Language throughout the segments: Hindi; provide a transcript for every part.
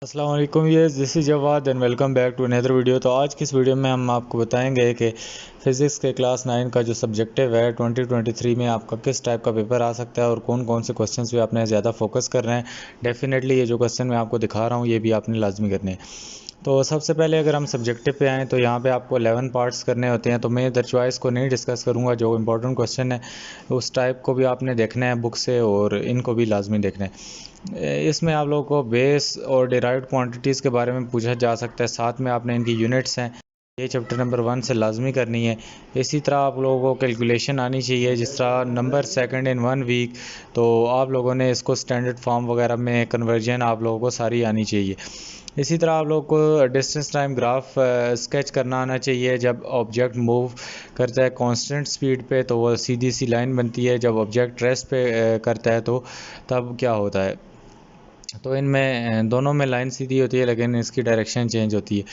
अस्सलाम वालेकुम, ये this is Jawad and welcome back to another video. तो आज की इस वीडियो में हम आपको बताएंगे कि फ़िज़िक्स के क्लास 9 का जो सब्जेक्टिव है 2023 में आपका किस टाइप का पेपर आ सकता है और कौन कौन से क्वेश्चंस पे आपने ज़्यादा फोकस करना है। डेफिनेटली ये जो क्वेश्चन मैं आपको दिखा रहा हूँ ये भी आपने लाजमी करने हैं। तो सबसे पहले अगर हम सब्जेक्टिव पे आएँ तो यहाँ पे आपको 11 पार्ट्स करने होते हैं। तो मैं इधर चॉइस को नहीं डिस्कस करूँगा, जो इंपॉर्टेंट क्वेश्चन है उस टाइप को भी आपने देखना है बुक से और इनको भी लाजमी देखना है। इसमें आप लोगों को बेस और डिराइव्ड क्वांटिटीज़ के बारे में पूछा जा सकता है, साथ में आपने इनकी यूनिट्स हैं ये चैप्टर नंबर 1 से लाजमी करनी है। इसी तरह आप लोगों को कैलकुलेशन आनी चाहिए, जिस तरह नंबर सेकंड इन 1 वीक, तो आप लोगों ने इसको स्टैंडर्ड फॉर्म वगैरह में कन्वर्जन आप लोगों को सारी आनी चाहिए। इसी तरह आप लोग को डिस्टेंस टाइम ग्राफ स्केच करना आना चाहिए। जब ऑब्जेक्ट मूव करता है कांस्टेंट स्पीड पे तो वो सीधी सी लाइन बनती है, जब ऑब्जेक्ट रेस्ट पे करता है तो तब क्या होता है। तो इनमें दोनों में लाइन सीधी होती है लेकिन इसकी डायरेक्शन चेंज होती है।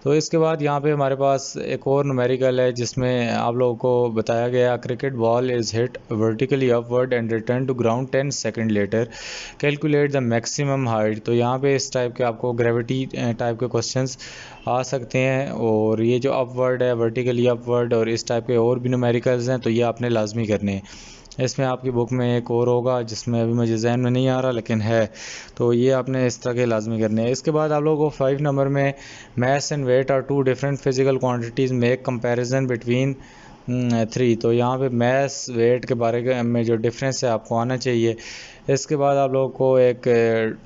तो इसके बाद यहाँ पे हमारे पास एक और न्यूमेरिकल है जिसमें आप लोगों को बताया गया cricket ball is hit vertically upward and return to ground 10 second later, calculate the maximum height. तो यहाँ पे इस टाइप के आपको ग्रेविटी टाइप के क्वेश्चंस आ सकते हैं, और ये जो अपवर्ड है वर्टिकली अपवर्ड और इस टाइप के और भी न्यूमेरिकल्स हैं तो ये आपने लाजमी करने हैं। इसमें आपकी बुक में एक और होगा जिसमें अभी मुझे जहन में नहीं आ रहा लेकिन है, तो ये आपने इस तरह के लाजमी करने हैं। इसके बाद आप लोगों को 5 नंबर में math and weight are two different physical quantities make comparison between 3। तो यहाँ पे मैथ वेट के बारे में जो डिफरेंस है आपको आना चाहिए। इसके बाद आप लोगों को एक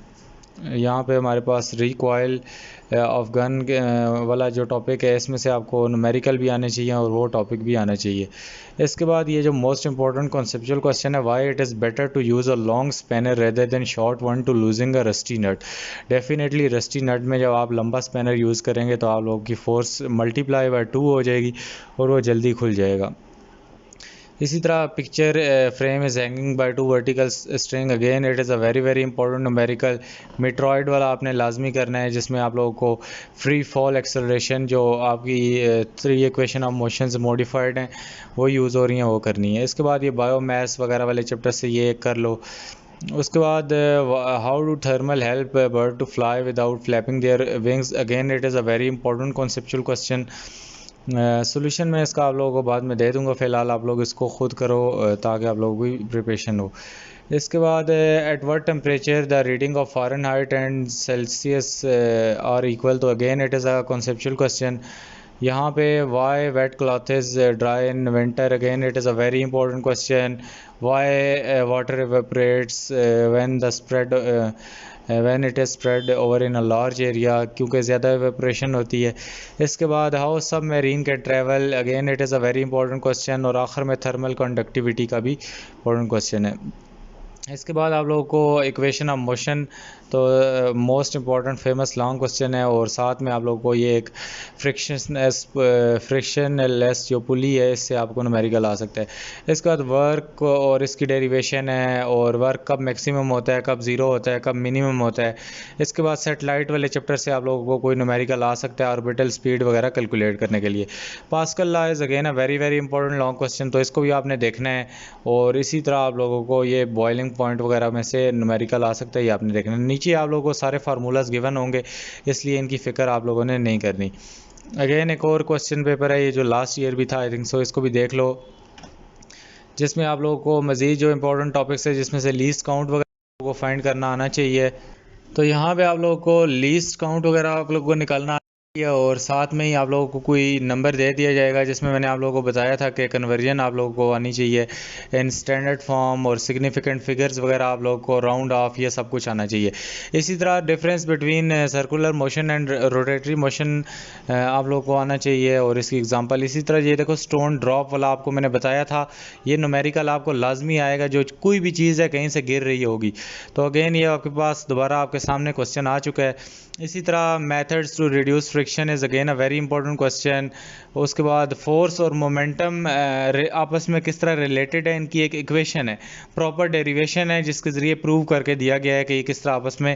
यहाँ पे हमारे पास रिकॉयल ऑफ गन वाला जो टॉपिक है इसमें से आपको न्यूमेरिकल भी आने चाहिए और वो टॉपिक भी आना चाहिए। इसके बाद ये जो मोस्ट इंपॉर्टेंट कॉन्सेप्चुअल क्वेश्चन है, why it is better to use a long spanner rather than short one to loosing a rusty nut. Definitely rusty nut में जब आप लंबा स्पैनर यूज़ करेंगे तो आप लोगों की फोर्स मल्टीप्लाई बाय 2 हो जाएगी और वो जल्दी खुल जाएगा। इसी तरह picture frame is hanging by two vertical string, again it is a very very important numerical. मेट्रॉयड वाला आपने लाजमी करना है जिसमें आप लोगों को फ्री फॉल एक्सेलरेशन जो आपकी 3 इक्वेशन ऑफ मोशंस मॉडिफाइड हैं वो यूज़ हो रही हैं वो करनी है। इसके बाद ये बायोमास वगैरह वाले चैप्टर से ये कर लो। उसके बाद how do thermal help bird to fly without flapping their wings, again it is a very important conceptual question. Solution मैं इसका आप लोगों को बाद में दे दूंगा, फ़िलहाल आप लोग इसको खुद करो ताकि आप लोगों की प्रिपरेशन हो। इसके बाद at what temperature the reading of Fahrenheit and Celsius are equal, तो again it is a conceptual question. यहाँ पे why wet clothes dry in winter, again it is a very important question. Why water evaporates when the spread when it is spread over in a large area, क्योंकि ज़्यादा evaporation होती है। इसके बाद हाउ सब marine can travel, again it is a very important question. और आखिर में थर्मल कंडक्टिविटी का भी इंपॉर्टेंट क्वेश्चन है। इसके बाद आप लोगों को इक्वेशन ऑफ मोशन, तो most important famous long question है, और साथ में आप लोगों को ये एक फ्रिक्शनलेस जो पुली है इससे आपको न्यूमेरिकल आ सकता है। इसके बाद वर्क और इसकी डेरिवेशन है, और वर्क कब मैक्सिमम होता है, कब ज़ीरो होता है, कब मिनिमम होता है। इसके बाद सेटेलाइट वाले चैप्टर से आप लोगों को कोई न्यूमेरिकल आ सकता है ऑर्बिटल स्पीड वगैरह कैलकुलेट करने के लिए। Pascal law is again a very very important long question, तो इसको भी आपने देखना है। और इसी तरह आप लोगों को ये बॉइलिंग पॉइंट वगैरह में से न्यूमेरिकल आ सकता है, ये आपने देखना। नीचे आप लोगों को सारे फार्मूलाज गिवन होंगे इसलिए इनकी फ़िक्र आप लोगों ने नहीं करनी। अगेन एक और क्वेश्चन पेपर है ये जो लास्ट ईयर भी था आई थिंक सो, इसको भी देख लो, जिसमें आप लोगों को मज़ीद जो इंपॉर्टेंट टॉपिक्स है जिसमें से लीस्ट काउंट वगैरह को फाइंड करना आना चाहिए। तो यहाँ पे आप लोगों को लीस्ट काउंट वगैरह आप लोगों को निकालना है, और साथ में ही आप लोगों को कोई नंबर दे दिया जाएगा जिसमें मैंने आप लोगों को बताया था कि कन्वर्जन आप लोगों को आनी चाहिए इन स्टैंडर्ड फॉर्म, और सिग्निफिकेंट फिगर्स वगैरह आप लोगों को राउंड ऑफ ये सब कुछ आना चाहिए। इसी तरह difference between circular motion and rotatory motion आप लोगों को आना चाहिए, और इसकी एग्जांपल इसी तरह ये देखो स्टोन ड्रॉप वाला आपको मैंने बताया था, ये न्यूमेरिकल आपको लाजमी आएगा जो कोई भी चीज़ है कहीं से गिर रही होगी। तो अगेन ये आपके पास दोबारा आपके सामने क्वेश्चन आ चुका है। इसी तरह methods to reduce friction friction is again a very important question. उसके बाद फोर्स और मोमेंटम आपस में किस तरह रिलेटेड है, इनकी एक इक्वेशन है, प्रॉपर डेरिवेशन है जिसके ज़रिए प्रूव करके दिया गया है कि ये किस तरह आपस में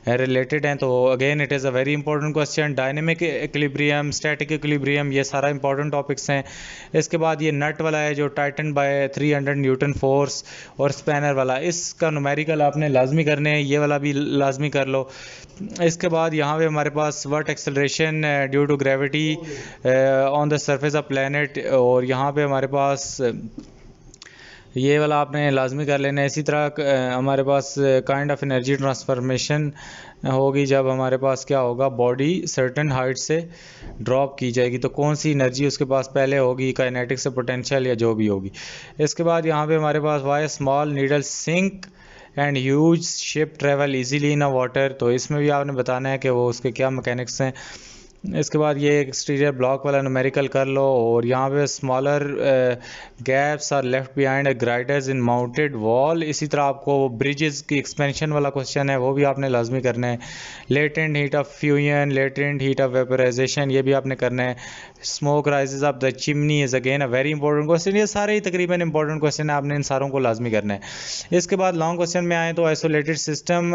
रिलेटेड हैं। तो again it is a very important question. Dynamic equilibrium, static equilibrium, ये सारा इंपॉर्टेंट टॉपिक्स हैं। इसके बाद ये नट वाला है जो टाइटन बाय 300 न्यूटन फोर्स, और स्पैनर वाला, इसका न्यूमेरिकल आपने लाजमी करने हैं, ये वाला भी लाजमी कर लो। इसके बाद यहाँ पे हमारे पास what acceleration due to gravity on the surface of planet, और यहाँ पे हमारे पास ये वाला आपने लाजमी कर लेना है। इसी तरह हमारे पास काइंड ऑफ एनर्जी ट्रांसफॉर्मेशन होगी जब हमारे पास क्या होगा, बॉडी सर्टेन हाइट से ड्रॉप की जाएगी, तो कौन सी एनर्जी उसके पास पहले होगी, काइनेटिक्स से पोटेंशियल या जो भी होगी। इसके बाद यहाँ पे हमारे पास why small needle sink and huge ship travel easily in a water, तो इसमें भी आपने बताना है कि वो उसके क्या मैकेनिक्स हैं। इसके बाद ये एक्सटीरियर ब्लॉक वाला न्यूमेरिकल कर लो, और यहाँ पे smaller gaps are left behind girders in mounted wall. इसी तरह आपको ब्रिजेस की एक्सपेंशन वाला क्वेश्चन है, वो भी आपने लाजमी करना है। Latent heat of fusion, latent heat of vaporisation, ये भी आपने करना है। Smoke rises of the chimney is again a very important question. ये सारे ही तकरीबन इंपॉर्टेंट क्वेश्चन है, आपने इन सारों को लाजमी करना है। इसके बाद लॉन्ग क्वेश्चन में आए तो आइसोलेटेड सिस्टम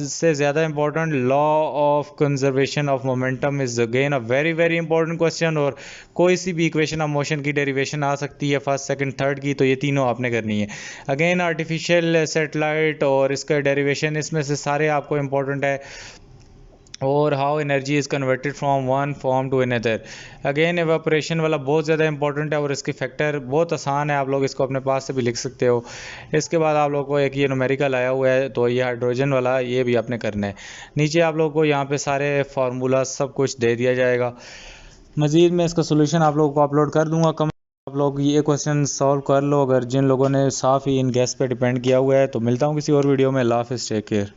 से ज़्यादा important law of conservation of momentum is again a very very important question. और कोई सी भी इक्वेशन ऑफ मोशन की डेरिवेशन आ सकती है, फर्स्ट सेकंड थर्ड की, तो ये तीनों आपने करनी है। अगेन आर्टिफिशियल सैटेलाइट और इसका डेरिवेशन, इसमें से सारे आपको इंपॉर्टेंट है। और how energy is converted from one form to another. Again evaporation वाला बहुत ज़्यादा इंपॉर्टेंट है, और इसके फैक्टर बहुत आसान है, आप लोग इसको अपने पास से भी लिख सकते हो। इसके बाद आप लोग को एक ये न्यूमेरिकल आया हुआ है, तो ये हाइड्रोजन वाला, ये भी आपने करना है। नीचे आप लोग को यहाँ पे सारे फार्मूला सब कुछ दे दिया जाएगा। मज़ीद मैं इसका सोल्यूशन आप लोगों को अपलोड कर दूंगा। कम आप लोग ये क्वेश्चन सॉल्व कर लो, अगर जिन लोगों ने साफ़ ही इन गैस पे डिपेंड किया हुआ है। तो मिलता हूँ किसी और वीडियो में। अल्लाह हाफ़िज़, टेक केयर।